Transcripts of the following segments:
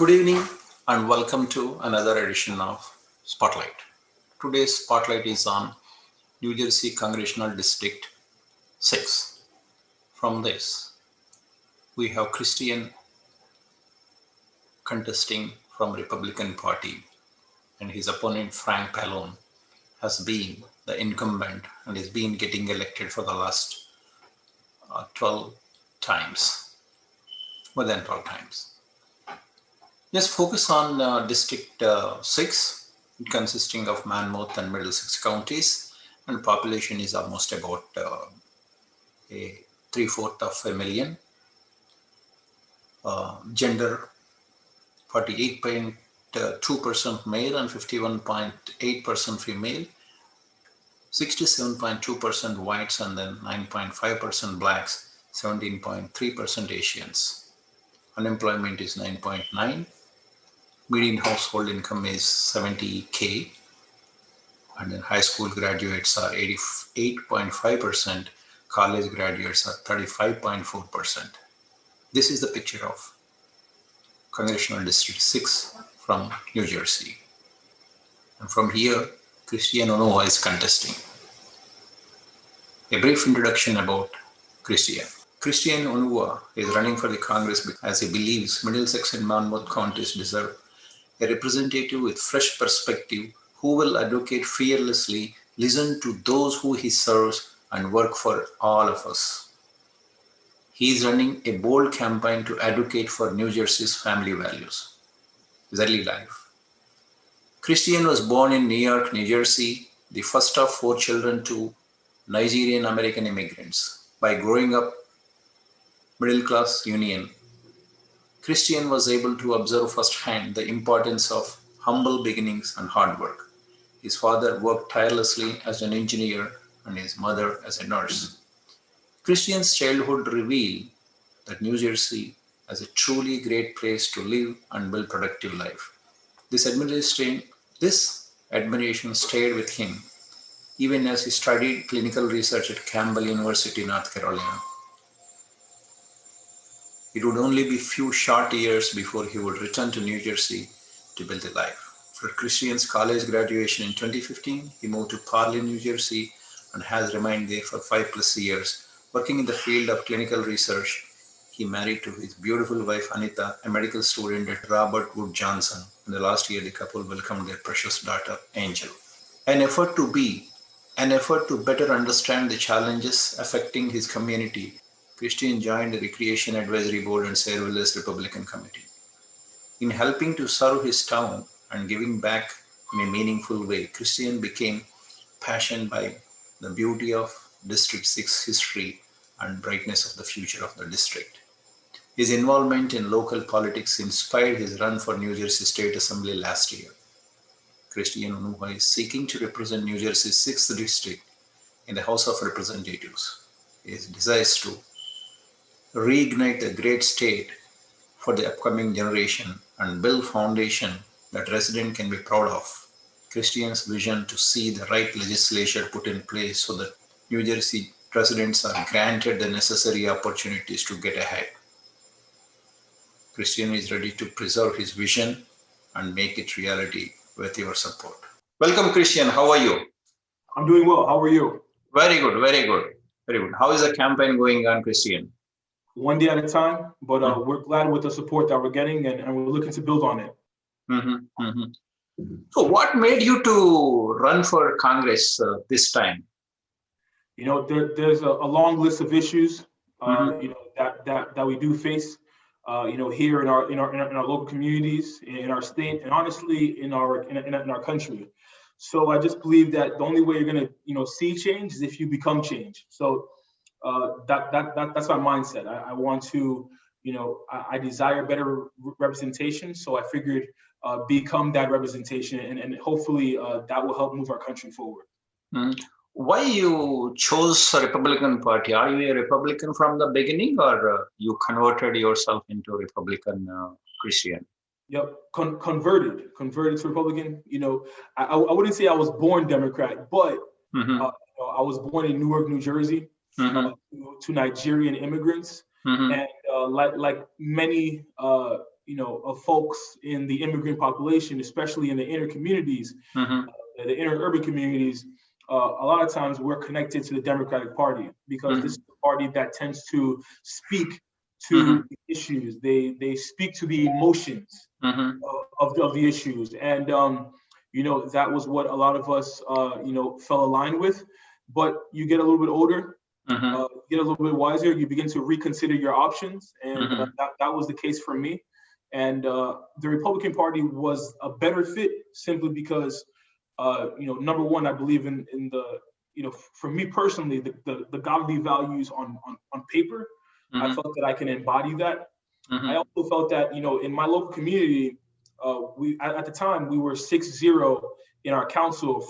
Good evening and welcome to another edition of Spotlight. Today's Spotlight is on New Jersey Congressional District 6. From this, we have Christian contesting from Republican Party and his opponent Frank Pallone has been the incumbent and has been getting elected for the last 12 times, more than 12 times. Let's focus on District 6, consisting of Monmouth and Middlesex counties, and population is almost about a 3/4 of a million. Gender 48.2% male and 51.8% female, 67.2% whites, and then 9.5% blacks, 17.3% Asians. Unemployment is 9.9. Median household income is 70K, and then high school graduates are 88.5%, college graduates are 35.4%. This is the picture of Congressional District 6 from New Jersey. And from here, Christian Onuoha is contesting. A brief introduction about Christian. Christian Onuoha is running for the Congress as he believes Middlesex and Monmouth counties deserve a representative with fresh perspective who will advocate fearlessly, listen to those who he serves, and work for all of us. He is running a bold campaign to advocate for New Jersey's family values. His early life. Christian was born in New York, New Jersey, the first of 4 children to Nigerian American immigrants. By growing up middle-class union, Christian was able to observe firsthand the importance of humble beginnings and hard work. His father worked tirelessly as an engineer and his mother as a nurse. Christian's childhood revealed that New Jersey is a truly great place to live and build productive life. This admiration stayed with him even as he studied clinical research at Campbell University, North Carolina. It would only be few short years before he would return to New Jersey to build a life. For Christian's college graduation in 2015, he moved to Parlin, New Jersey, and has remained there for 5+ years. Working in the field of clinical research, he married to his beautiful wife Anita, a medical student at Robert Wood Johnson. In the last year, the couple welcomed their precious daughter, Angel. An effort to better understand the challenges affecting his community, Christian joined the Recreation Advisory Board and Serverless Republican Committee. In helping to serve his town and giving back in a meaningful way, Christian became passionate by the beauty of District 6 history and brightness of the future of the district. His involvement in local politics inspired his run for New Jersey State Assembly last year. Christian Onuoha is seeking to represent New Jersey's 6th district in the House of Representatives. His desires to reignite the great state for the upcoming generation and build foundation that residents can be proud of. Christian's vision to see the right legislation put in place so that New Jersey residents are granted the necessary opportunities to get ahead. Christian is ready to preserve his vision and make it reality with your support. Welcome, Christian. How are you? I'm doing well. How are you? Very good, very good, very good. How is the campaign going on, Christian? One day at a time, but we're glad with the support that we're getting, and we're looking to build on it. So what made you to run for Congress this time? You know, there's a long list of issues, you know, that we do face, you know, here in our local communities, in our state, and honestly in our country. So I just believe that the only way you're gonna, you know, see change is if you become change. So that's my mindset. I want to, you know, I desire better representation. So I figured become that representation, and hopefully that will help move our country forward. Why you chose the Republican Party? Are you a Republican from the beginning, or you converted yourself into Republican, Christian? Yep, converted to Republican. You know, I wouldn't say I was born Democrat, but I was born in Newark, New Jersey, to Nigerian immigrants, and like many of folks in the immigrant population, especially in the inner communities, the inner urban communities, a lot of times we're connected to the Democratic Party because this is the party that tends to speak to the issues. They speak to the emotions of the issues. And, that was what a lot of us, fell aligned with. But you get a little bit older, get a little bit wiser, you begin to reconsider your options. And that was the case for me. And the Republican Party was a better fit simply because, number one, I believe in the, for me personally, the godly values on paper. I felt that I can embody that. I also felt that, in my local community, we at the time we were 6-0 in our council,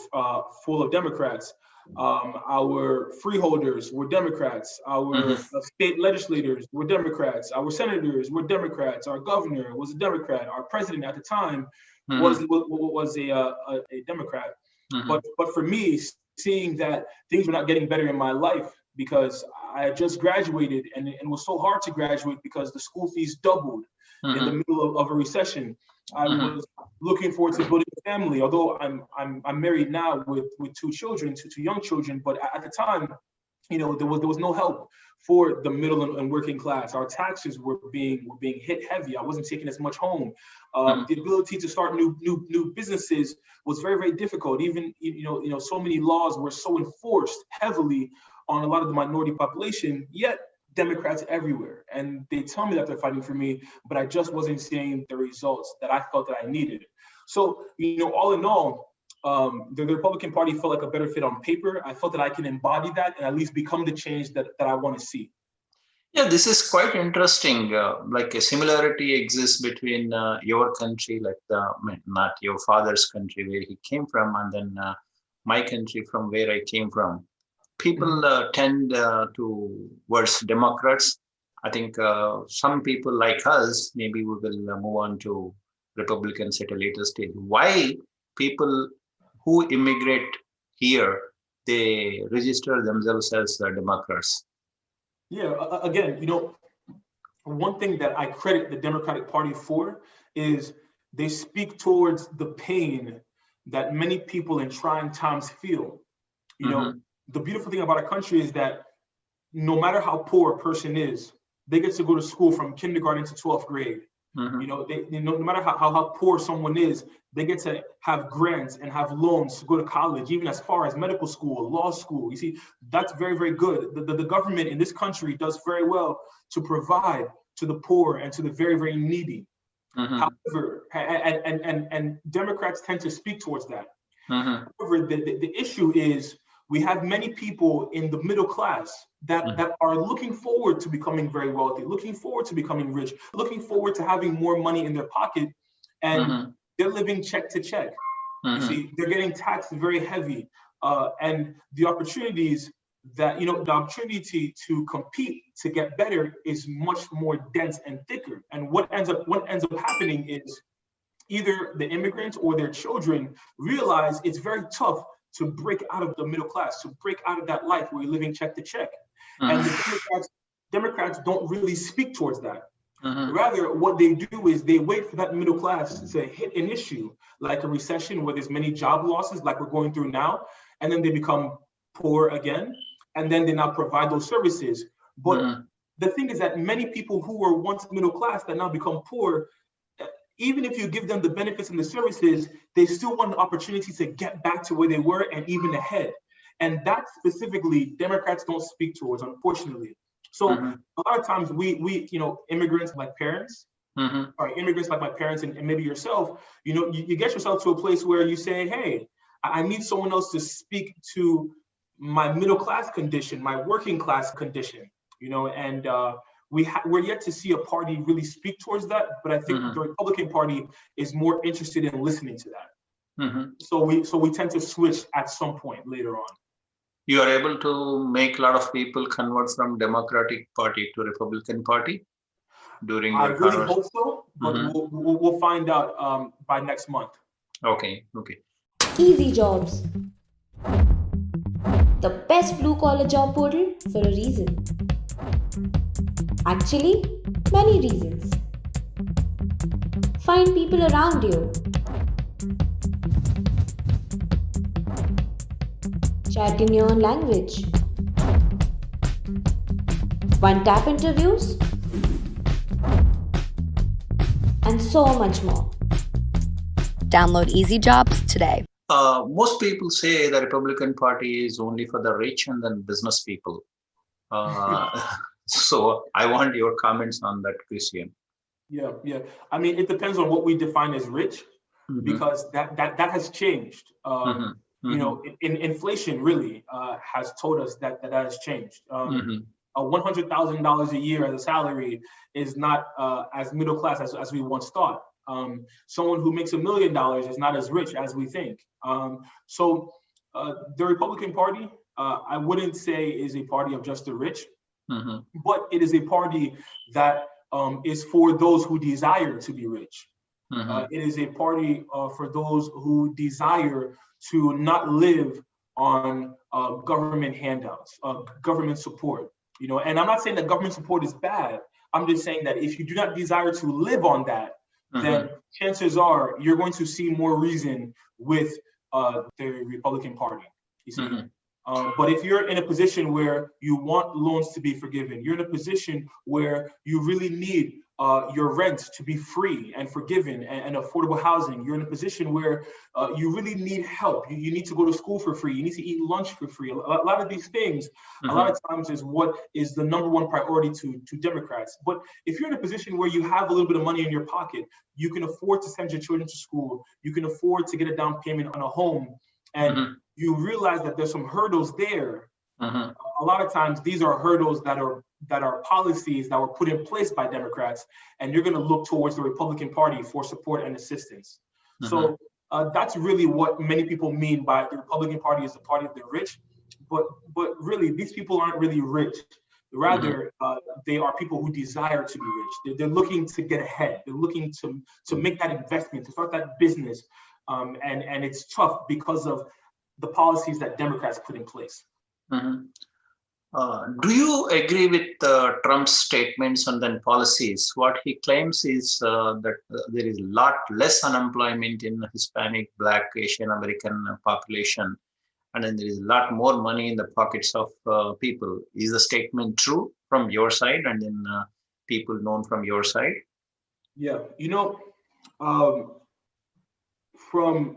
full of Democrats. Our freeholders were Democrats. Our state legislators were Democrats. Our senators were Democrats. Our governor was a Democrat. Our president at the time was a Democrat. But for me, seeing that things were not getting better in my life because I had just graduated and it was so hard to graduate because the school fees doubled in the middle of a recession. I was looking forward to building a family, although I'm married now with 2 children, two young children. But at the time, there was no help for the middle and working class. Our taxes were being hit heavy. I wasn't taking as much home. The ability to start new businesses was very, very difficult. Even so many laws were so enforced heavily on a lot of the minority population. Yet Democrats everywhere, and they tell me that they're fighting for me, but I just wasn't seeing the results that I felt that I needed. So, all in all, the Republican Party felt like a better fit on paper. I felt that I can embody that and at least become the change that I want to see. Yeah, this is quite interesting. Like a similarity exists between your country, not your father's country where he came from, and then my country from where I came from. People tend towards Democrats. I think some people like us, maybe we will move on to Republicans at a later stage. Why people who immigrate here, they register themselves as Democrats? Yeah, again, one thing that I credit the Democratic Party for is they speak towards the pain that many people in trying times feel. The beautiful thing about our country is that no matter how poor a person is, they get to go to school from kindergarten to 12th grade. No matter how poor someone is, they get to have grants and have loans to go to college, even as far as medical school, law school. You see, that's very, very good. The government in this country does very well to provide to the poor and to the very, very needy. However, and Democrats tend to speak towards that. However, the issue is we have many people in the middle class that are looking forward to becoming very wealthy, looking forward to becoming rich, looking forward to having more money in their pocket, and they're living check to check. You see, they're getting taxed very heavy, and the opportunities that, the opportunity to compete to get better is much more dense and thicker. And what ends up happening is either the immigrants or their children realize it's very tough to break out of the middle class, to break out of that life where you're living check to check. And the Democrats don't really speak towards that. Rather, what they do is they wait for that middle class to hit an issue, like a recession where there's many job losses, like we're going through now, and then they become poor again, and then they now provide those services. But the thing is that many people who were once middle class that now become poor, even if you give them the benefits and the services, they still want an opportunity to get back to where they were and even ahead. And that specifically, Democrats don't speak towards, unfortunately. So a lot of times we immigrants like parents, or immigrants like my parents and maybe yourself, you get yourself to a place where you say, hey, I need someone else to speak to my middle class condition, my working class condition, and we're yet to see a party really speak towards that, but I think the Republican Party is more interested in listening to that. So we tend to switch at some point later on. You are able to make a lot of people convert from Democratic Party to Republican Party during your I really hope so, but we'll find out by next month. Okay. Easy Jobs, the best blue-collar job portal for a reason. Actually, many reasons. Find people around you. Chat in your own language. One-tap interviews. And so much more. Download Easy Jobs today. Most people say the Republican Party is only for the rich and then business people. So I want your comments on that, Christian. Yeah. I mean, it depends on what we define as rich, because that has changed. You know, inflation really has told us that has changed. $100,000 a year as a salary is not as middle class as we once thought. Someone who makes $1 million is not as rich as we think. So the Republican Party, I wouldn't say is a party of just the rich, but it is a party that is for those who desire to be rich. It is a party for those who desire to not live on government handouts, government support. You know, and I'm not saying that government support is bad. I'm just saying that if you do not desire to live on that, then chances are you're going to see more reason with the Republican Party. You see, but if you're in a position where you want loans to be forgiven, you're in a position where you really need your rent to be free and forgiven and affordable housing. You're in a position where you really need help. You need to go to school for free. You need to eat lunch for free. A lot of these things, a lot of times, is what is the number one priority to Democrats. But if you're in a position where you have a little bit of money in your pocket, you can afford to send your children to school, you can afford to get a down payment on a home, and you realize that there's some hurdles there. A lot of times these are hurdles that are policies that were put in place by Democrats, and you're going to look towards the Republican Party for support and assistance. So that's really what many people mean by the Republican Party is the party of the rich. But really, these people aren't really rich. Rather, they are people who desire to be rich. They're looking to get ahead. They're looking to make that investment, to start that business. And it's tough because of the policies that Democrats put in place. Do you agree with Trump's statements and then policies? What he claims is that there is a lot less unemployment in Hispanic, Black, Asian American population, and then there is a lot more money in the pockets of people. Is the statement true from your side and then people known from your side? Yeah, you know, from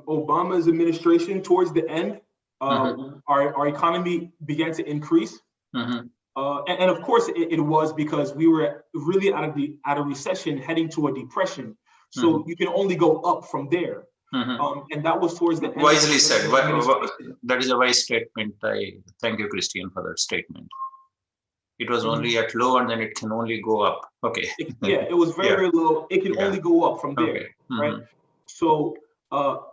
Obama's administration towards the end, our economy began to increase, and of course it was because we were really out of recession heading to a depression. So you can only go up from there, and that was towards the end. Wisely said. That is a wise statement. I thank you, Christian, for that statement. It was only at low, and then it can only go up. Okay. It was very low. It can only go up from there, right? So.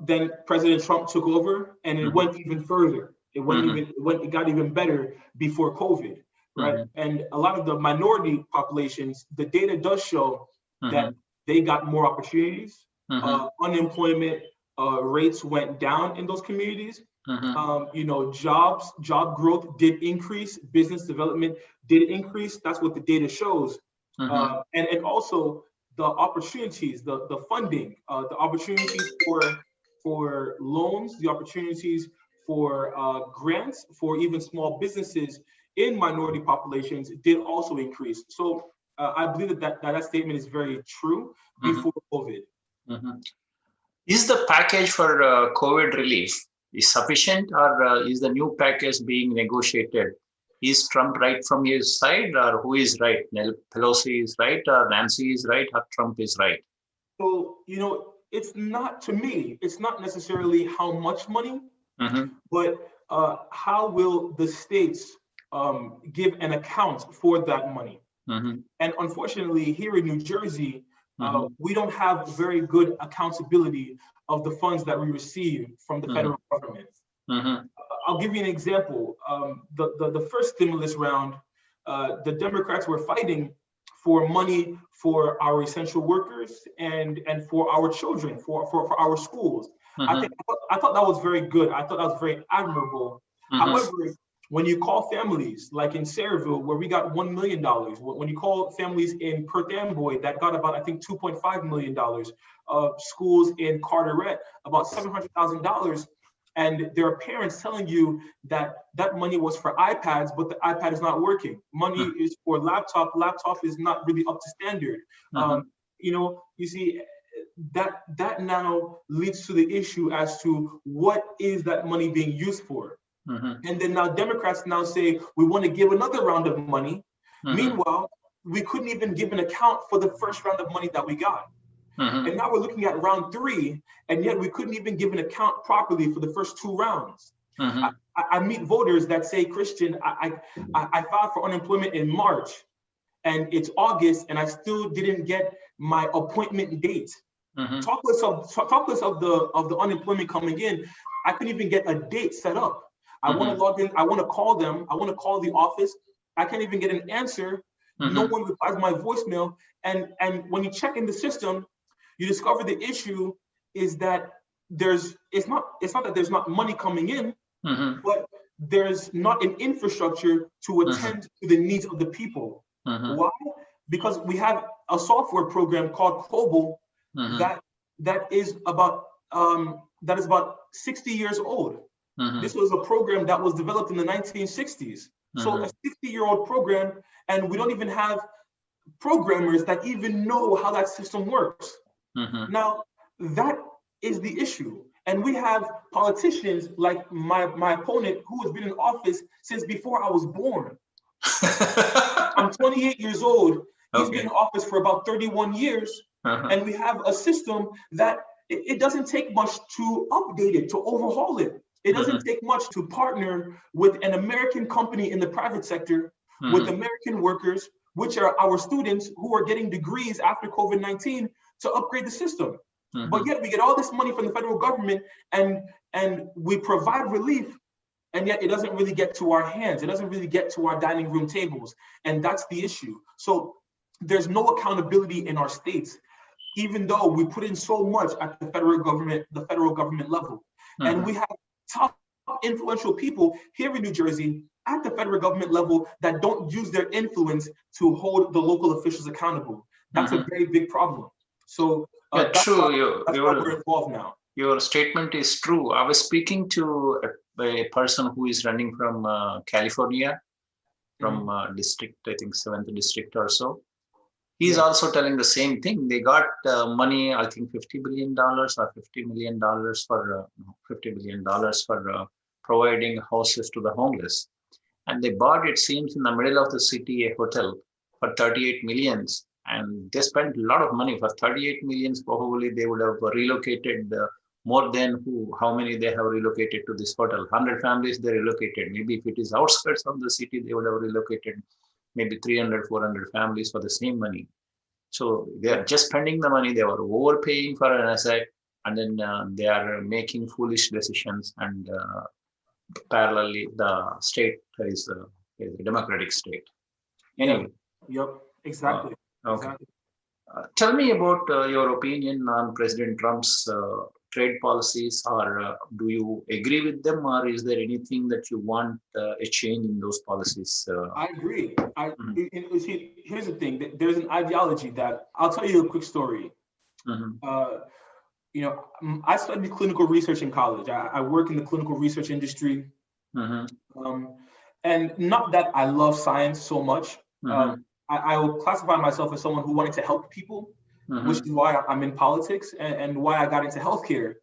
Then President Trump took over, and it went even further. It got even better before COVID, right? And a lot of the minority populations, the data does show that they got more opportunities. Unemployment rates went down in those communities. You know, job growth did increase. Business development did increase. That's what the data shows. And also, the opportunities, the funding, the opportunities for loans, the opportunities for grants, for even small businesses in minority populations did also increase. So I believe that statement is very true before COVID. Is the package for COVID relief is sufficient, or is the new package being negotiated? Is Trump right from his side, or who is right? Pelosi is right, or Nancy is right, or Trump is right? So, you know, it's not, to me, it's not necessarily how much money, but how will the states give an account for that money? And unfortunately, here in New Jersey, we don't have very good accountability of the funds that we receive from the federal government. I'll give you an example. The first stimulus round, the Democrats were fighting for money for our essential workers and for our children, for our schools. I thought that was very good. I thought that was very admirable. However, When you call families like in Sayreville, where we got $1 million, when you call families in Perth Amboy that got about, I think, $2.5 million, schools in Carteret, about $700,000, and there are parents telling you that that money was for iPads, but the iPad is not working. Money is for laptop is not really up to standard. You see, that now leads to the issue as to what is that money being used for. And then now Democrats now say, we want to give another round of money. Meanwhile, we couldn't even give an account for the first round of money that we got. And now we're looking at round 3, and yet we couldn't even give an account properly for the first 2 rounds. I meet voters that say, Christian, I filed for unemployment in March, and it's August, and I still didn't get my appointment date. Talk less of the unemployment coming in. I couldn't even get a date set up. I want to log in. I want to call them. I want to call the office. I can't even get an answer. No one replies to my voicemail. And when you check in the system, you discover the issue is that it's not that there's not money coming in, but there's not an infrastructure to attend to the needs of the people. Why? Because we have a software program called COBOL that is about 60 years old. This was a program that was developed in the 1960s. So a 60-year-old program, and we don't even have programmers that even know how that system works. Now, that is the issue. And we have politicians like my opponent who has been in office since before I was born. I'm 28 years old. He's been in office for about 31 years. And we have a system that it doesn't take much to update it, to overhaul it. It doesn't take much to partner with an American company in the private sector, with American workers, which are our students who are getting degrees after COVID-19 to upgrade the system. But yet we get all this money from the federal government and we provide relief, and yet it doesn't really get to our hands. It doesn't really get to our dining room tables. And that's the issue. So there's no accountability in our states, even though we put in so much at the federal government level. And we have top influential people here in New Jersey at the federal government level that don't use their influence to hold the local officials accountable. That's a very big problem. So that's true. Why we're involved now. Your statement is true. I was speaking to a person who is running from California, from district, I think 7th district or so. He's also telling the same thing. They got money, I think $50 billion or $50 million for $50 billion for providing houses to the homeless. And they bought, it seems, in the middle of the city, a hotel for 38 millions. And they spent a lot of money. For 38 millions, probably they would have relocated more than how many they have relocated to this hotel. 100 families they relocated. Maybe if it is outskirts of the city, they would have relocated maybe 300, 400 families for the same money. So they are just spending the money. They were overpaying for an asset, and then they are making foolish decisions. And parallelly, the state is a democratic state. Anyway. Yep, exactly. Okay. Tell me about your opinion on President Trump's trade policies, or do you agree with them, or is there anything that you want a change in those policies? I agree. See, here's the thing. There's an ideology that I'll tell you a quick story. I studied clinical research in college. I work in the clinical research industry. And not that I love science so much. I will classify myself as someone who wanted to help people, which is why I'm in politics and why I got into healthcare.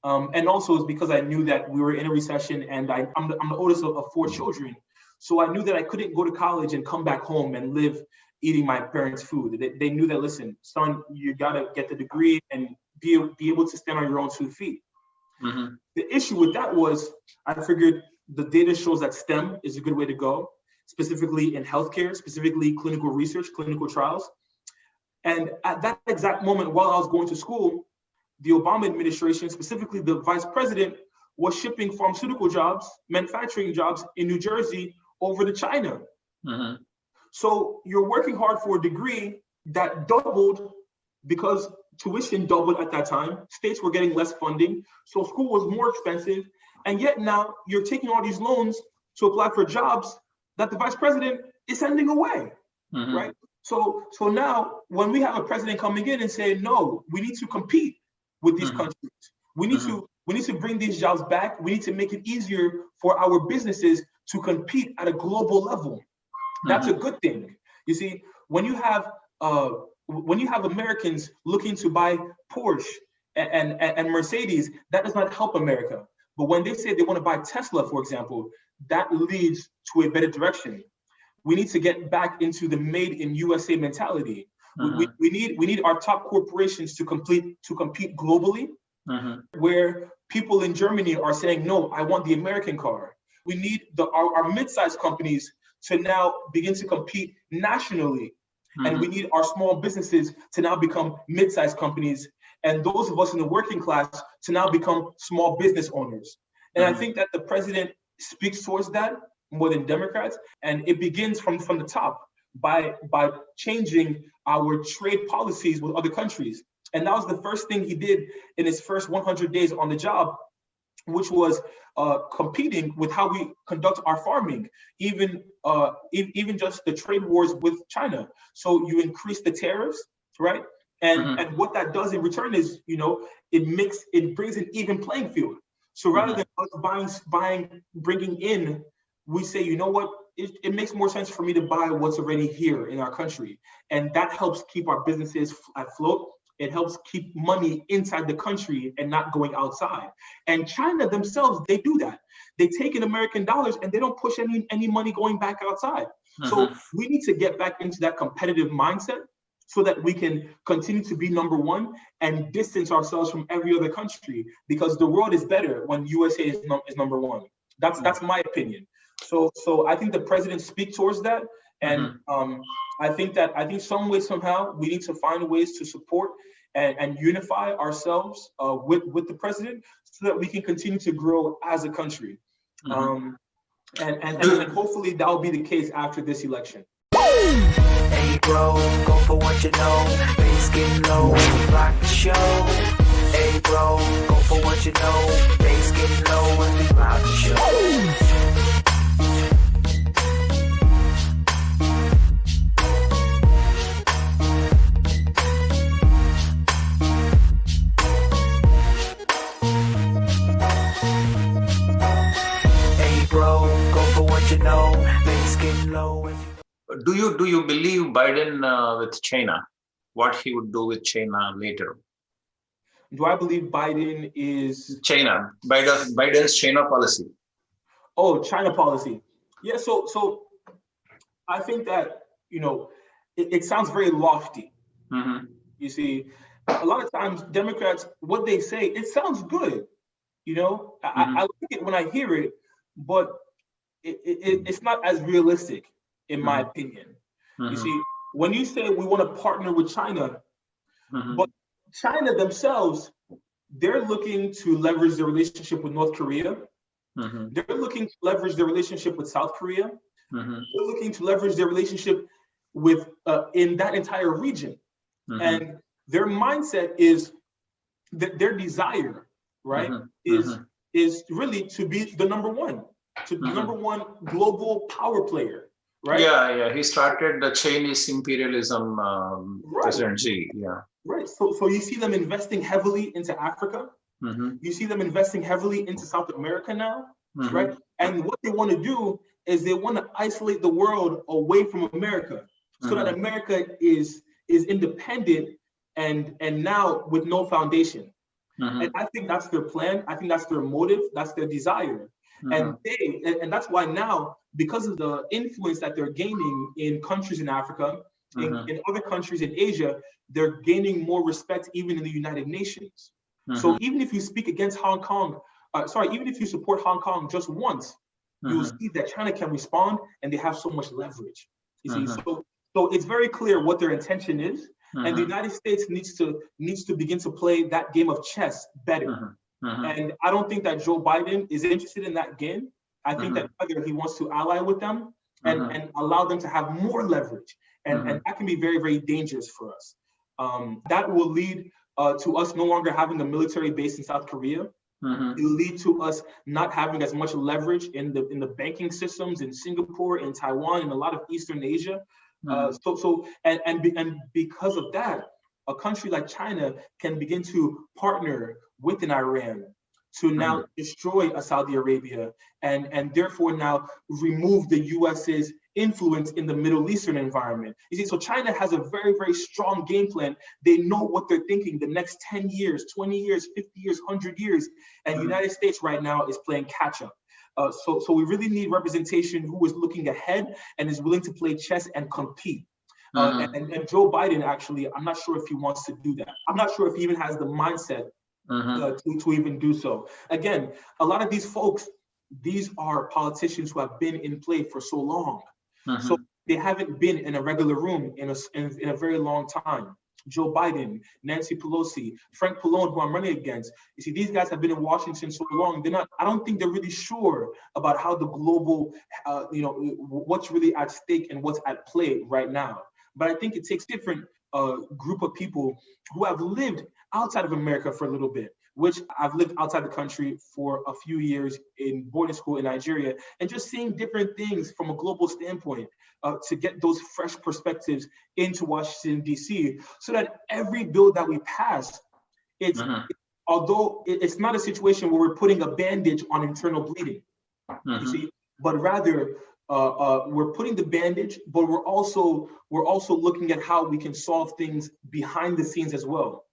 And also it's because I knew that we were in a recession, and I'm the oldest of 4 children. So I knew that I couldn't go to college and come back home and live eating my parents' food. They knew that, listen, son, you gotta get the degree and be able to stand on your own 2 feet. The issue with that was, I figured the data shows that STEM is a good way to go, specifically in healthcare, specifically clinical research, clinical trials. And at that exact moment, while I was going to school, the Obama administration, specifically the vice president, was shipping pharmaceutical jobs, manufacturing jobs in New Jersey over to China. So you're working hard for a degree that doubled because tuition doubled at that time. States were getting less funding, so school was more expensive. And yet now you're taking all these loans to apply for jobs that the vice president is sending away, right? So now when we have a president coming in and saying, no, we need to compete with these countries. We need to bring these jobs back. We need to make it easier for our businesses to compete at a global level. That's a good thing. You see, when you have Americans looking to buy Porsche and Mercedes, that does not help America. But when they say they want to buy Tesla, for example, that leads to a better direction. We need to get back into the made in USA mentality. We need our top corporations to compete globally, where people in Germany are saying, no, I want the American car. We need our mid-sized companies to now begin to compete nationally. And we need our small businesses to now become mid-sized companies. And those of us in the working class to now become small business owners. And I think that the president speaks towards that more than Democrats. And it begins from the top by changing our trade policies with other countries. And that was the first thing he did in his first 100 days on the job, which was competing with how we conduct our farming, even just the trade wars with China. So you increase the tariffs, right? And what that does in return is, it brings an even playing field. So rather than us bringing in, we say, you know what, it makes more sense for me to buy what's already here in our country. And that helps keep our businesses afloat. It helps keep money inside the country and not going outside. And China themselves, they do that. They take in American dollars and they don't push any money going back outside. So we need to get back into that competitive mindset so that we can continue to be number one and distance ourselves from every other country, because the world is better when USA is number one. That's my opinion. So I think the president speaks towards that. And I think some way, somehow, we need to find ways to support and unify ourselves with the president so that we can continue to grow as a country. And hopefully that will be the case after this election. Hey bro, go for what you know. Bass getting low when we rock the show. Hey bro, go for what you know. Bass getting low when we rock the show. Do you believe Biden with China? What he would do with China later? Do I believe Biden is Biden's China policy? Oh, China policy. Yeah. So I think that it sounds very lofty. You see, a lot of times Democrats, what they say, it sounds good. I like it when I hear it, but it's not as realistic, in my opinion. You see, when you say we want to partner with China, but China themselves, they're looking to leverage their relationship with North Korea. They're looking to leverage their relationship with South Korea. They're looking to leverage their relationship with in that entire region. And their mindset is that their desire, right, is really to be the number one, to the number one global power player, right? Yeah. He started the Chinese imperialism, President Xi. Yeah. Right. So you see them investing heavily into Africa. You see them investing heavily into South America now, right? And what they want to do is they want to isolate the world away from America, so that America is independent and now with no foundation. And I think that's their plan. I think that's their motive. That's their desire. And that's why now, because of the influence that they're gaining in countries in Africa, in other countries in Asia, they're gaining more respect even in the United Nations. So even if you speak against Hong Kong, even if you support Hong Kong just once, you'll see that China can respond and they have so much leverage. You see, so it's very clear what their intention is. And the United States needs to begin to play that game of chess better. And I don't think that Joe Biden is interested in that game. I think that either he wants to ally with them and allow them to have more leverage. And that can be very, very dangerous for us. That will lead to us no longer having a military base in South Korea. It'll lead to us not having as much leverage in the banking systems in Singapore, in Taiwan, and a lot of Eastern Asia. And because of that, a country like China can begin to partner with an Iran to now destroy a Saudi Arabia and therefore now remove the US's influence in the Middle Eastern environment. You see, so China has a very, very strong game plan. They know what they're thinking the next 10 years, 20 years, 50 years, 100 years. And the United States right now is playing catch up. So we really need representation who is looking ahead and is willing to play chess and compete. And Joe Biden, actually, I'm not sure if he wants to do that. I'm not sure if he even has the mindset to even do so. Again, a lot of these folks, these are politicians who have been in play for so long. So they haven't been in a regular room in a very long time. Joe Biden, Nancy Pelosi, Frank Pallone, who I'm running against. You see, these guys have been in Washington so long. I don't think they're really sure about how the global, what's really at stake and what's at play right now. But I think it takes different group of people who have lived outside of America for a little bit, which I've lived outside the country for a few years in boarding school in Nigeria, and just seeing different things from a global standpoint to get those fresh perspectives into Washington, D.C., so that every bill that we pass, although it's not a situation where we're putting a bandage on internal bleeding, you see, but rather we're putting the bandage, but we're also looking at how we can solve things behind the scenes as well.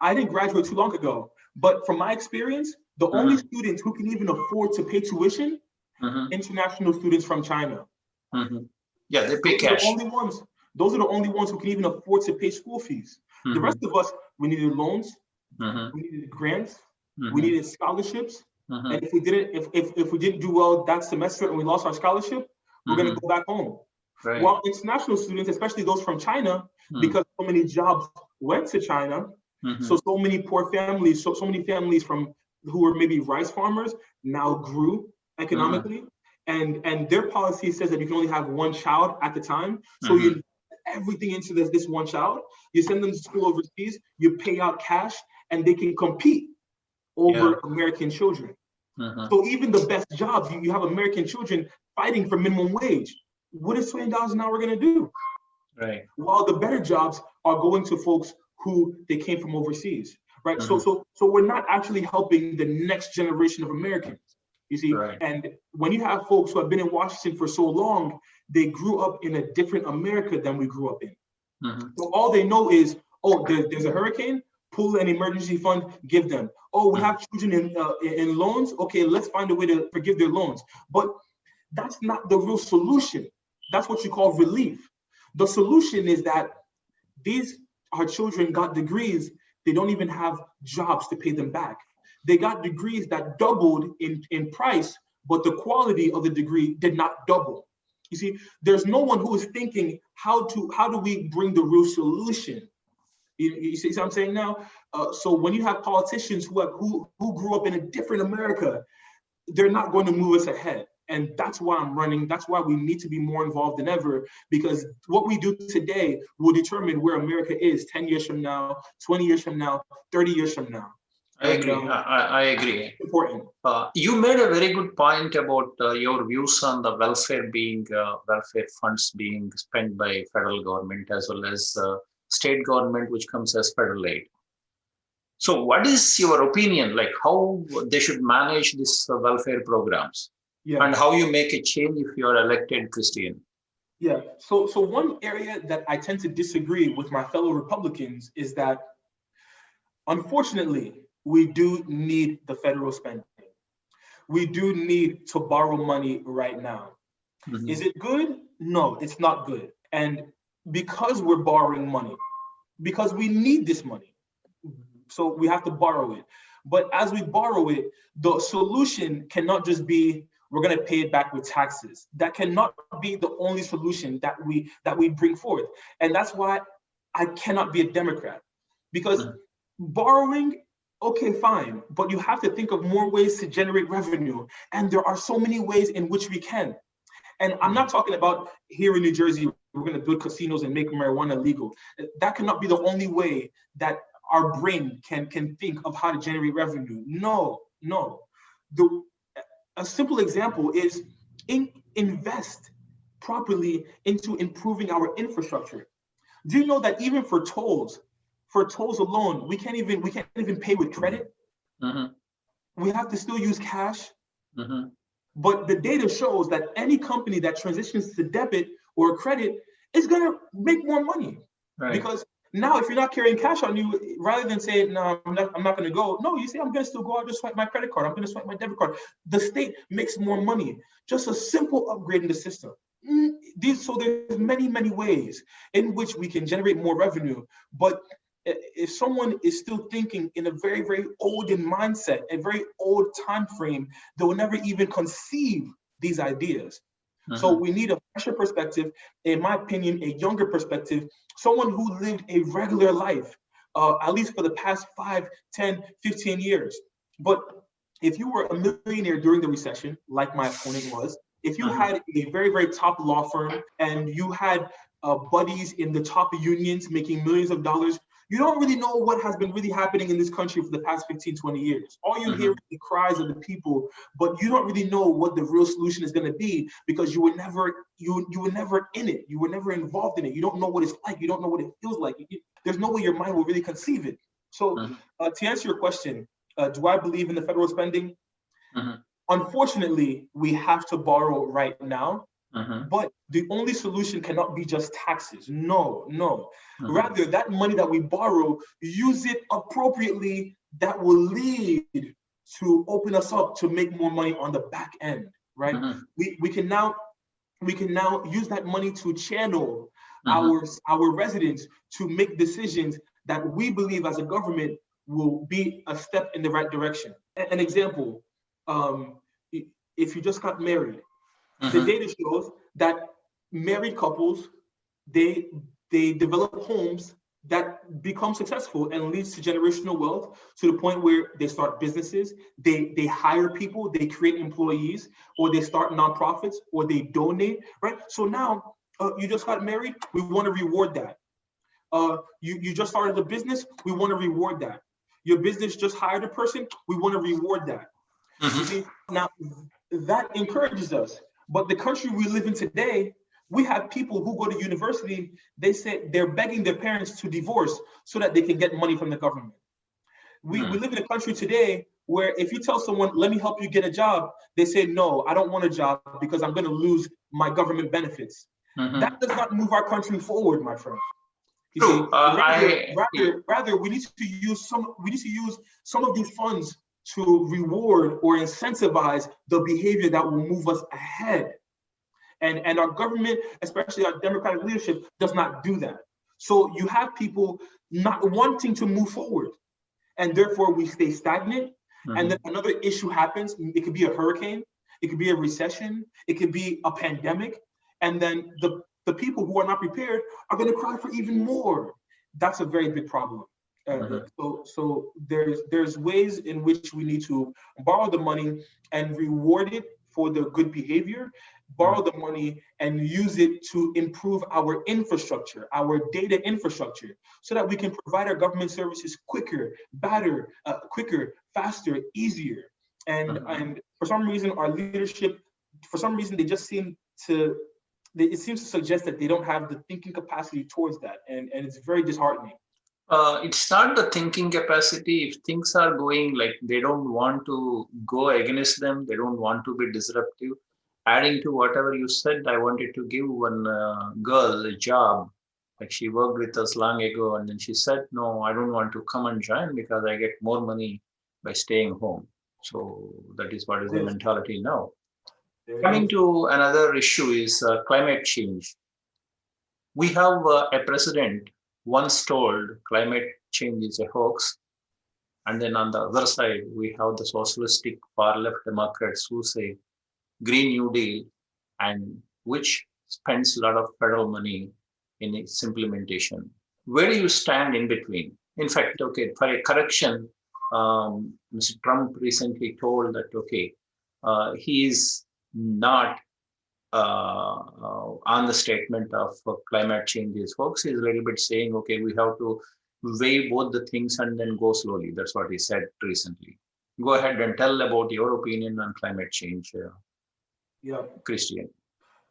I didn't graduate too long ago, but from my experience, the only students who can even afford to pay tuition, international students from China. Yeah, they pay cash. Those are the only ones who can even afford to pay school fees. The rest of us, we needed loans, we needed grants, we needed scholarships. And if we didn't do well that semester and we lost our scholarship, we're going to go back home. Right. While international students, especially those from China, because so many jobs went to China, so many poor families, so many families from who were maybe rice farmers now grew economically, and their policy says that you can only have one child at the time. So you invest everything into this one child. You send them to school overseas. You pay out cash, and they can compete over American children. So even the best jobs, you have American children fighting for minimum wage. What is $20 an hour going to do? Right. While the better jobs are going to folks who they came from overseas, right? So we're not actually helping the next generation of Americans, you see. Right. And when you have folks who have been in Washington for so long, they grew up in a different America than we grew up in. So all they know is, oh, there's a hurricane, pull an emergency fund, give them. Oh, we have children in loans. Okay, let's find a way to forgive their loans. But that's not the real solution. That's what you call relief. The solution is that our children got degrees. They don't even have jobs to pay them back. They got degrees that doubled in price, but the quality of the degree did not double. You see, there's no one who is thinking how do we bring the real solution. You see what I'm saying now? So when you have politicians who grew up in a different America, they're not going to move us ahead. And that's why I'm running. That's why we need to be more involved than ever, because what we do today will determine where America is 10 years from now, 20 years from now, 30 years from now. I agree. I agree. Important. You made a very good point about your views on the welfare funds being spent by federal government as well as state government, which comes as federal aid. So what is your opinion, like how they should manage these welfare programs? Yeah. And how you make a change if you are elected, Christian? Yeah, so one area that I tend to disagree with my fellow Republicans is that, unfortunately, we do need the federal spending. We do need to borrow money right now. Is it good? No, it's not good. And because we're borrowing money, because we need this money, so we have to borrow it. But as we borrow it, the solution cannot just be we're going to pay it back with taxes. That cannot be the only solution that we bring forth. And that's why I cannot be a Democrat, because borrowing, okay, fine, but you have to think of more ways to generate revenue. And there are so many ways in which we can. And I'm not talking about here in New Jersey, we're going to build casinos and make marijuana legal. That cannot be the only way that our brain can think of how to generate revenue. No. A simple example is invest properly into improving our infrastructure. Do you know that even for tolls alone, we can't even pay with credit? Mm-hmm. We have to still use cash. Mm-hmm. But the data shows that any company that transitions to debit or credit is going to make more money. Right. Because now, if you're not carrying cash on you, rather than saying, no, I'm not going to go. No, you say, I'm going to still go. I'll just swipe my credit card. I'm going to swipe my debit card. The state makes more money. Just a simple upgrade in the system. So there's many ways in which we can generate more revenue. But if someone is still thinking in a very olden mindset, a very old time frame, they will never even conceive these ideas. So we need a fresher perspective, in my opinion, a younger perspective, someone who lived a regular life, at least for the past 5, 10, 15 years. But if you were a millionaire during the recession, like my opponent was, if you had a very top law firm and you had buddies in the top unions making millions of dollars, you don't really know what has been really happening in this country for the past 15, 20 years. All you hear is the cries of the people, but you don't really know what the real solution is going to be because you were never in it. You were never involved in it. You don't know what it's like. You don't know what it feels like. There's no way your mind will really conceive it. So to answer your question, do I believe in the federal spending? Unfortunately, we have to borrow right now. But the only solution cannot be just taxes. No. Rather, that money that we borrow, use it appropriately. That will lead to open us up to make more money on the back end, right? We can now use that money to channel our residents to make decisions that we believe as a government will be a step in the right direction. An example, if you just got married, the data shows that married couples, they develop homes that become successful and leads to generational wealth to the point where they start businesses, they hire people, they create employees, or they start nonprofits, or they donate, right? So now you just got married, we want to reward that. You just started a business, we want to reward that. Your business just hired a person, we want to reward that. You see, now that encourages us. But the country we live in today, we have people who go to university, they say they're begging their parents to divorce so that they can get money from the government. We live in a country today where if you tell someone, let me help you get a job, they say, no, I don't want a job because I'm going to lose my government benefits. That does not move our country forward, my friend. You see, rather, we need to use some of these funds to reward or incentivize the behavior that will move us ahead. And our government, especially our democratic leadership, does not do that. So you have people not wanting to move forward, and therefore we stay stagnant. And then another issue happens. It could be a hurricane, it could be a recession, it could be a pandemic, and then the people who are not prepared are going to cry for even more. That's a very big problem. So there's ways in which we need to borrow the money and reward it for the good behavior, borrow the money and use it to improve our infrastructure, our data infrastructure, so that we can provide our government services quicker, better, quicker, faster, easier. And for some reason, our leadership, they just seem to, it seems to suggest that they don't have the thinking capacity towards that. And it's very disheartening. It's not the thinking capacity. If things are going like they don't want to go against them, they don't want to be disruptive. Adding to whatever you said, I wanted to give one girl a job. Like she worked with us long ago, and then she said, no, I don't want to come and join because I get more money by staying home. So that is what is the mentality now. Coming to another issue is climate change. We have a president once told climate change is a hoax. And then on the other side, we have the socialistic far left Democrats who say Green New Deal, and which spends a lot of federal money in its implementation. Where do you stand in between? In fact, okay, for a correction, Mr. Trump recently told that, okay, he is not on the statement of climate change is hoax. He's a little bit saying, okay, we have to weigh both the things and then go slowly. That's what he said recently. Go ahead and tell about your opinion on climate change, Yeah. Christian.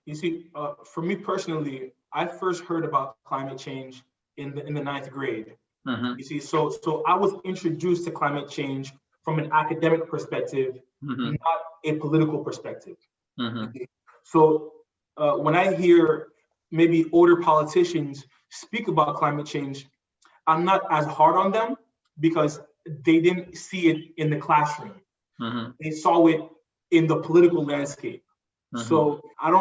You see, for me personally, I first heard about climate change in the ninth grade. Mm-hmm. You see, so I was introduced to climate change from an academic perspective, Mm-hmm. not a political perspective. Mm-hmm. So when I hear maybe older politicians speak about climate change, I'm not as hard on them because they didn't see it in the classroom. Mm-hmm. They saw it in the political landscape. Mm-hmm. So I'm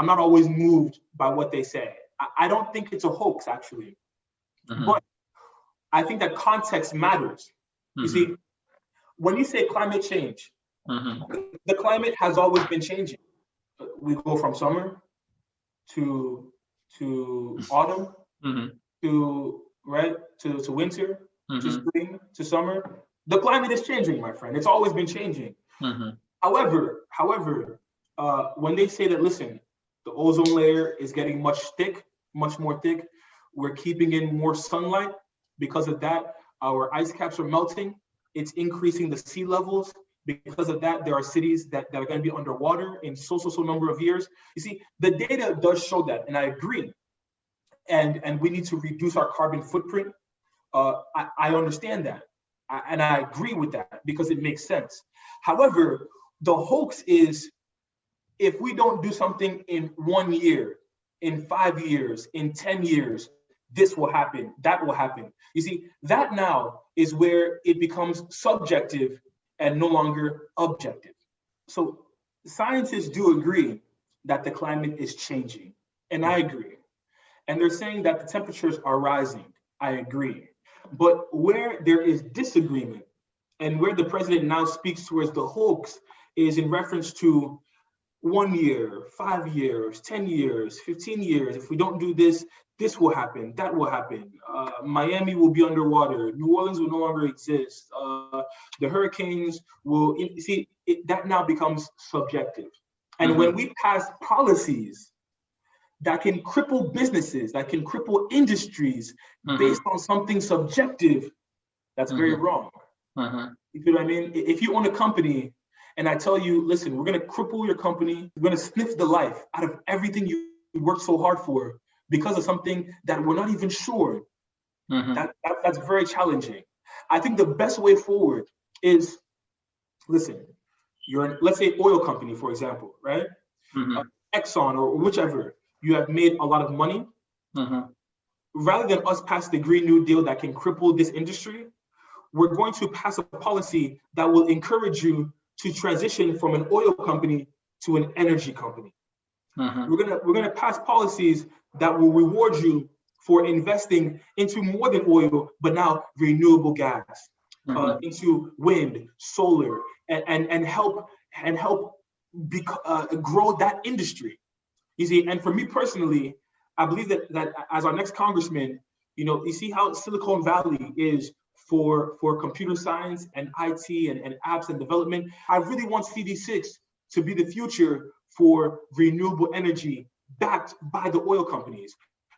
not always moved by what they say. I don't think it's a hoax, actually. Mm-hmm. But I think that context matters. Mm-hmm. You see, when you say climate change, mm-hmm. the climate has always been changing. We go from summer to autumn, Mm-hmm. to winter, Mm-hmm. to spring, to summer. The climate is changing, my friend. It's always been changing. Mm-hmm. However, when they say that, listen, the ozone layer is getting much more thick, we're keeping in more sunlight. Because of that, our ice caps are melting. It's increasing the sea levels. Because of that, there are cities that are going to be underwater in so number of years. You see, the data does show that, and I agree. And we need to reduce our carbon footprint. I understand that, and I agree with that because it makes sense. However, the hoax is if we don't do something in 1 year, in 5 years, in 10 years, this will happen, that will happen. You see, that now is where it becomes subjective and no longer objective. So scientists do agree that the climate is changing, and I agree. And they're saying that the temperatures are rising. I agree. But where there is disagreement and where the president now speaks towards the hoax is in reference to 1 year, 5 years, 10 years, 15 years. If we don't do this, this will happen, that will happen. Miami will be underwater. New Orleans will no longer exist. The hurricanes will, that now becomes subjective. And Mm-hmm. when we pass policies that can cripple businesses, that can cripple industries Mm-hmm. based on something subjective, that's very Mm-hmm. wrong. Mm-hmm. You feel what I mean? If you own a company and I tell you, listen, we're going to cripple your company, we're going to sniff the life out of everything you worked so hard for because of something that we're not even sure, Mm-hmm. that's very challenging. I think the best way forward is, listen, let's say oil company, for example, right? Mm-hmm. Exxon or whichever, you have made a lot of money. Mm-hmm. Rather than us pass the Green New Deal that can cripple this industry, we're going to pass a policy that will encourage you to transition from an oil company to an energy company. Mm-hmm. We're gonna pass policies that will reward you for investing into more than oil, but now renewable gas, Mm-hmm. into wind, solar, and help grow that industry. You see, and for me personally, I believe that as our next congressman, you see how Silicon Valley is for computer science and IT and apps and development. I really want CD-06 to be the future for renewable energy backed by the oil companies.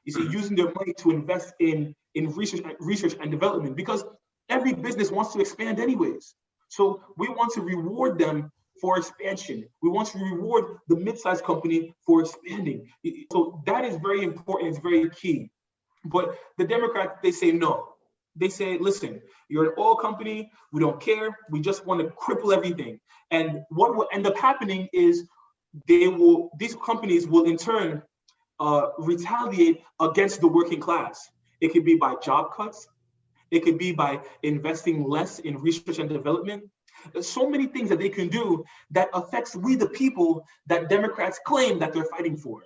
You see, using their money to invest in research and development, because every business wants to expand anyways. So we want to reward them for expansion. We want to reward the mid-sized company for expanding. So that is very important, it's very key. But the Democrats, they say no. They say, listen, you're an oil company, we don't care, we just want to cripple everything. And what will end up happening is these companies will in turn retaliate against the working class. It could be by job cuts, it could be by investing less in research and development. There's so many things that they can do that affects we the people that Democrats claim that they're fighting for.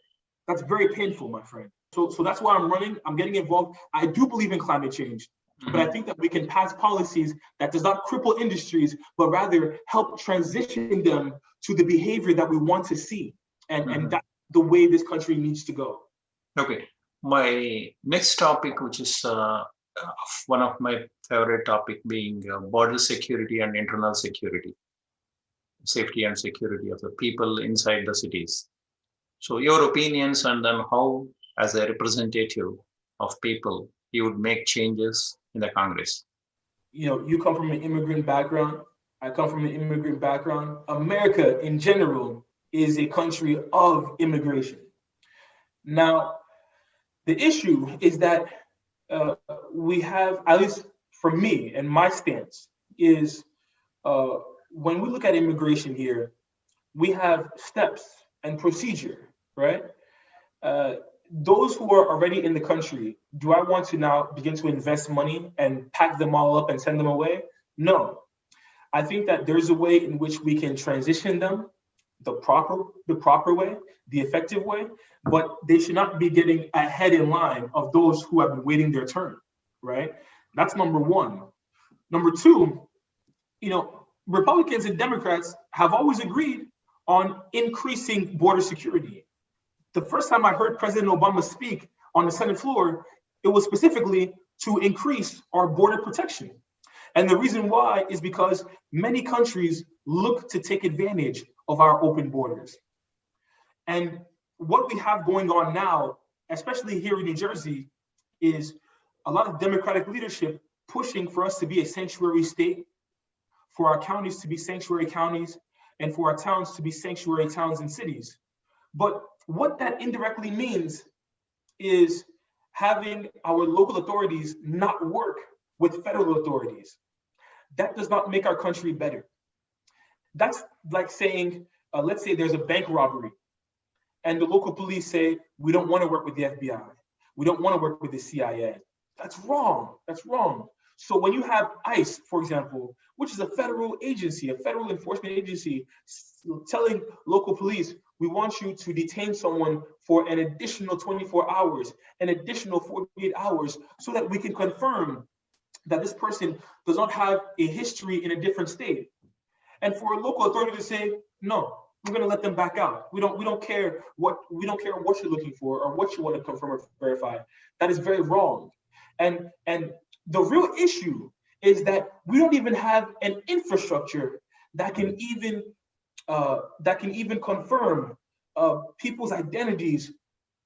That's very painful, my friend. So that's why I'm running, I'm getting involved. I do believe in climate change, but I think that we can pass policies that does not cripple industries, but rather help transition them to the behavior that we want to see. And that's the way this country needs to go. Okay. My next topic, which is one of my favorite topic, being border security and internal security, safety and security of the people inside the cities. So your opinions, and then how, as a representative of people he would make changes in the Congress? You come from an immigrant background. I come from an immigrant background. America in general is a country of immigration. Now, the issue is that we have, at least for me and my stance, is when we look at immigration here, we have steps and procedure, right? Those who are already in the country, do I want to now begin to invest money and pack them all up and send them away? No. I think that there's a way in which we can transition them the proper way, the effective way, but they should not be getting ahead in line of those who have been waiting their turn, right? That's number one. Number two, Republicans and Democrats have always agreed on increasing border security. The first time I heard President Obama speak on the Senate floor, it was specifically to increase our border protection. And the reason why is because many countries look to take advantage of our open borders. And what we have going on now, especially here in New Jersey, is a lot of Democratic leadership pushing for us to be a sanctuary state, for our counties to be sanctuary counties, and for our towns to be sanctuary towns and cities. But what that indirectly means is having our local authorities not work with federal authorities. That does not make our country better. That's like saying, let's say there's a bank robbery and the local police say, we don't want to work with the FBI. We don't want to work with the CIA. That's wrong. That's wrong. So when you have ICE, for example, which is a federal agency, a federal enforcement agency, telling local police, we want you to detain someone for an additional 24 hours, an additional 48 hours, so that we can confirm that this person does not have a history in a different state. And for a local authority to say, no, we're going to let them back out. We don't care what you're looking for or what you want to confirm or verify. That is very wrong. And the real issue is that we don't even have an infrastructure that can even confirm people's identities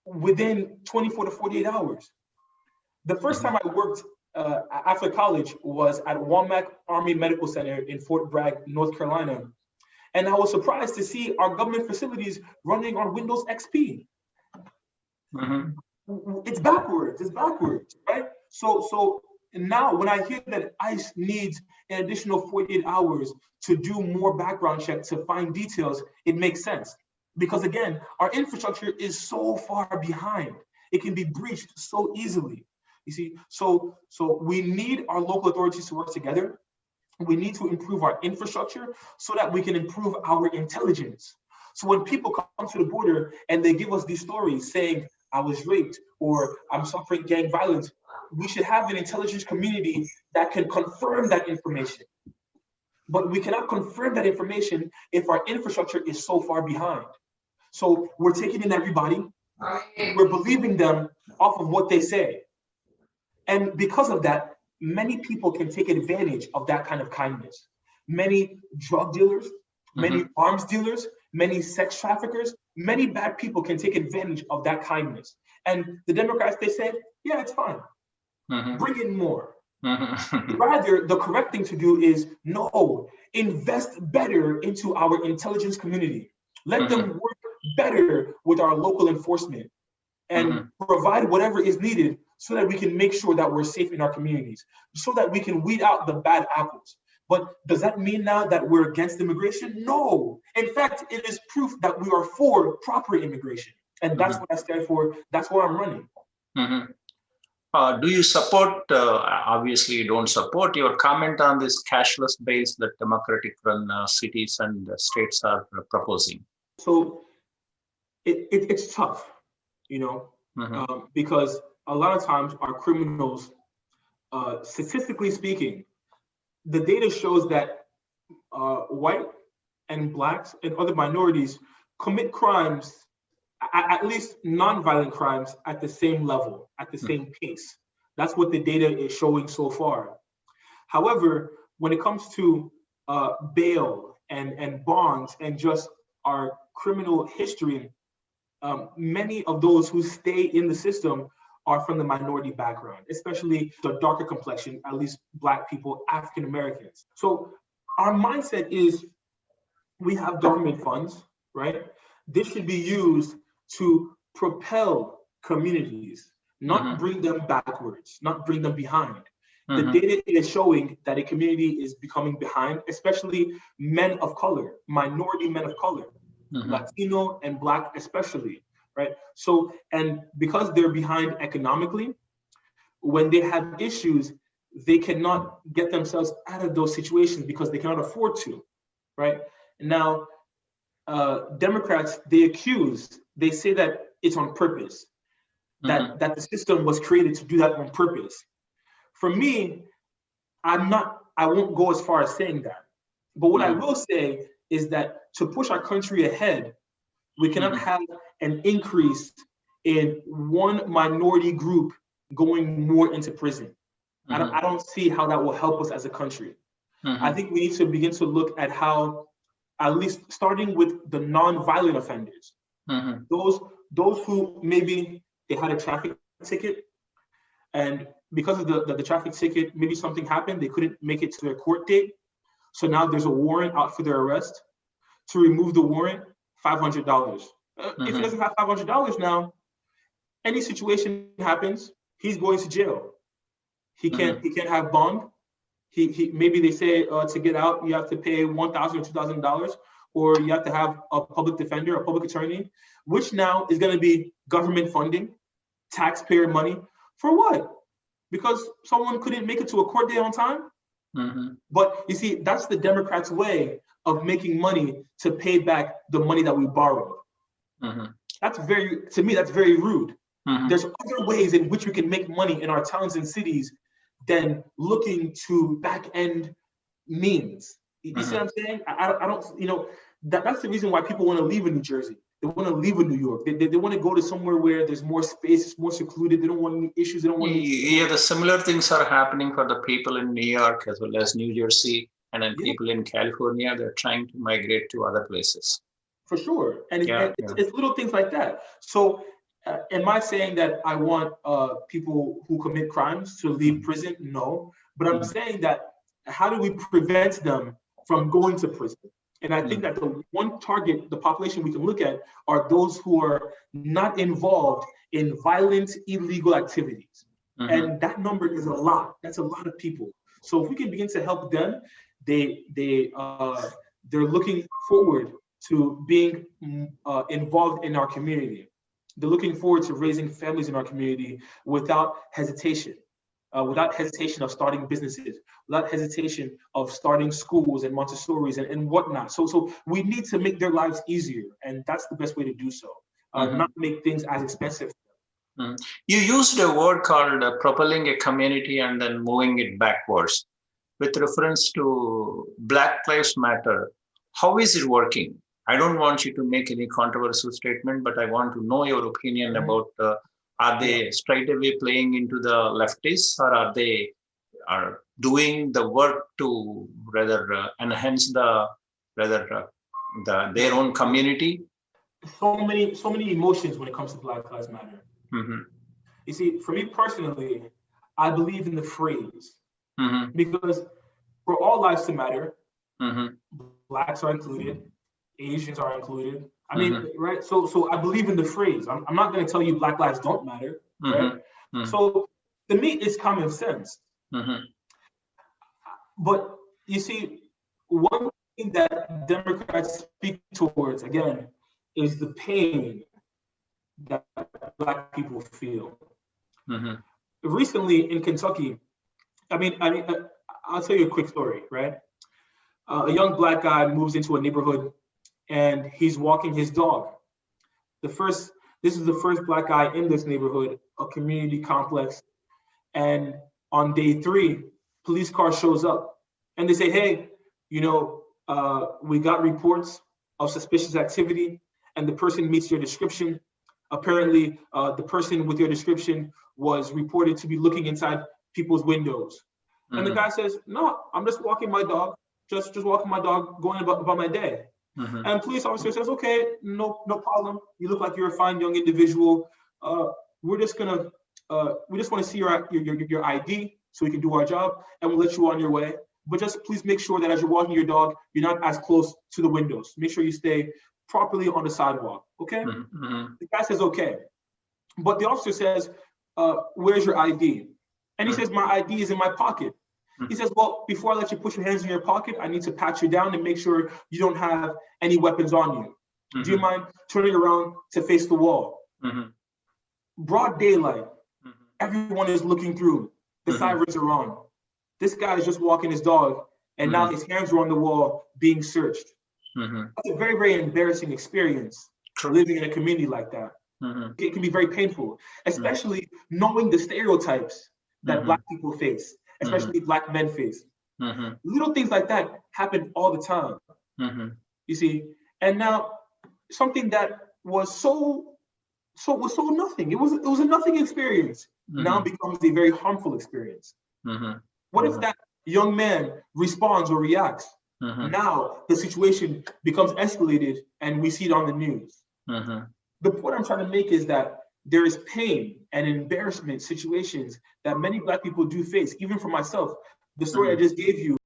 within 24 to 48 hours. The first time I worked after college was at Womack Army Medical Center in Fort Bragg, North Carolina. And I was surprised to see our government facilities running on Windows XP. It's backwards, right? So now when I hear that ICE needs an additional 48 hours to do more background checks to find details, it makes sense. Because again, our infrastructure is so far behind. It can be breached so easily. You see, so we need our local authorities to work together. We need to improve our infrastructure so that we can improve our intelligence. So when people come to the border and they give us these stories saying, I was raped or I'm suffering gang violence, we should have an intelligence community that can confirm that information. But we cannot confirm that information if our infrastructure is so far behind. So we're taking in everybody, we're believing them off of what they say. And because of that, many people can take advantage of that kind of kindness. Many drug dealers, many arms dealers, many sex traffickers, many bad people can take advantage of that kindness. And the Democrats, they said, yeah, it's fine. Bring in more. Rather, the correct thing to do is, no, invest better into our intelligence community. Let them work better with our local enforcement and provide whatever is needed so that we can make sure that we're safe in our communities, so that we can weed out the bad apples. But does that mean now that we're against immigration? No. In fact, it is proof that we are for proper immigration. And that's what I stand for. That's why I'm running. Do you support, obviously you don't support, your comment on this cashless base that democratic run cities and states are proposing? So it's tough, because a lot of times our criminals, statistically speaking, the data shows that white and blacks and other minorities commit crimes, at least nonviolent crimes, at the same level, at the same pace. That's what the data is showing so far. However, when it comes to bail and bonds and just our criminal history, many of those who stay in the system are from the minority background, especially the darker complexion, at least Black people, African Americans. So our mindset is we have government funds, right? This should be used to propel communities, not bring them backwards, not bring them behind. The data is showing that a community is becoming behind, especially men of color, minority men of color, Latino and Black especially, right? So, and because they're behind economically, when they have issues, they cannot get themselves out of those situations because they cannot afford to, right? Now, Democrats, they say that it's on purpose, that the system was created to do that on purpose. For me, I won't go as far as saying that. But what I will say is that to push our country ahead, we cannot have an increase in one minority group going more into prison. I don't see how that will help us as a country. I think we need to begin to look at how, at least starting with the non-violent offenders, those who maybe they had a traffic ticket, and because of the traffic ticket, maybe something happened, they couldn't make it to their court date. So now there's a warrant out for their arrest. To remove the warrant, $500. If he doesn't have $500 now, any situation happens, he's going to jail. He can't have bond. He maybe they say to get out, you have to pay $1,000 or $2,000, or you have to have a public defender, a public attorney, which now is going to be government funding, taxpayer money. For what? Because someone couldn't make it to a court date on time? But you see, that's the Democrats' way of making money to pay back the money that we borrowed. To me, that's very rude. There's other ways in which we can make money in our towns and cities than looking to back-end means. You see what I'm saying? I don't, that's the reason why people want to leave in New Jersey. They want to leave in New York. They want to go to somewhere where there's more space, it's more secluded. They don't want any issues. They don't want the similar things are happening for the people in New York as well as New Jersey, and then people in California. They're trying to migrate to other places. For sure. And it's little things like that. So am I saying that I want people who commit crimes to leave prison? No. But I'm saying that how do we prevent them from going to prison? And I think that the one target, the population we can look at, are those who are not involved in violent, illegal activities. And that number is a lot. That's a lot of people. So if we can begin to help them, they're looking forward to being involved in our community. They're looking forward to raising families in our community without hesitation. Without hesitation of starting businesses, without hesitation of starting schools and Montessori's and whatnot. So we need to make their lives easier, and that's the best way to do so. Not make things as expensive. You used a word called propelling a community and then moving it backwards. With reference to Black Lives Matter, how is it working? I don't want you to make any controversial statement, but I want to know your opinion about are they straight away playing into the leftists, or are they doing the work to rather enhance their own community? So many emotions when it comes to Black Lives Matter. You see, for me personally, I believe in the phrase because for all lives to matter, Blacks are included, Asians are included. I mean, right? So I believe in the phrase. I'm not going to tell you Black lives don't matter, right? So to me, it's common sense. But you see, one thing that Democrats speak towards, again, is the pain that Black people feel. Recently in Kentucky, I'll tell you a quick story, right? A young Black guy moves into a neighborhood and he's walking his dog. This is the first Black guy in this neighborhood, a community complex. And on day 3, police car shows up and they say, hey, we got reports of suspicious activity and the person meets your description. Apparently, the person with your description was reported to be looking inside people's windows. And the guy says, no, I'm just walking my dog, just walking my dog, going about my day. And police officer says, okay, no problem. You look like you're a fine young individual. We're just gonna we just want to see your ID so we can do our job, and we'll let you on your way. But just please make sure that as you're walking your dog, you're not as close to the windows. Make sure you stay properly on the sidewalk, okay? The guy says, okay. But the officer says, where's your ID? And he says, my ID is in my pocket. He says, well, before I let you put your hands in your pocket, I need to pat you down and make sure you don't have any weapons on you. Do you mind turning around to face the wall? Broad daylight. Everyone is looking through. The sirens are on. This guy is just walking his dog, and now his hands are on the wall being searched. That's a very, very embarrassing experience living in a community like that. It can be very painful, especially knowing the stereotypes that Black people face, especially Black men face. Little things like that happen all the time. You see, and now something that was so nothing. It was a nothing experience. Now becomes a very harmful experience. What if that young man responds or reacts? Now the situation becomes escalated, and we see it on the news. The point I'm trying to make is that there is pain and embarrassment situations that many Black people do face. Even for myself, the story I just gave you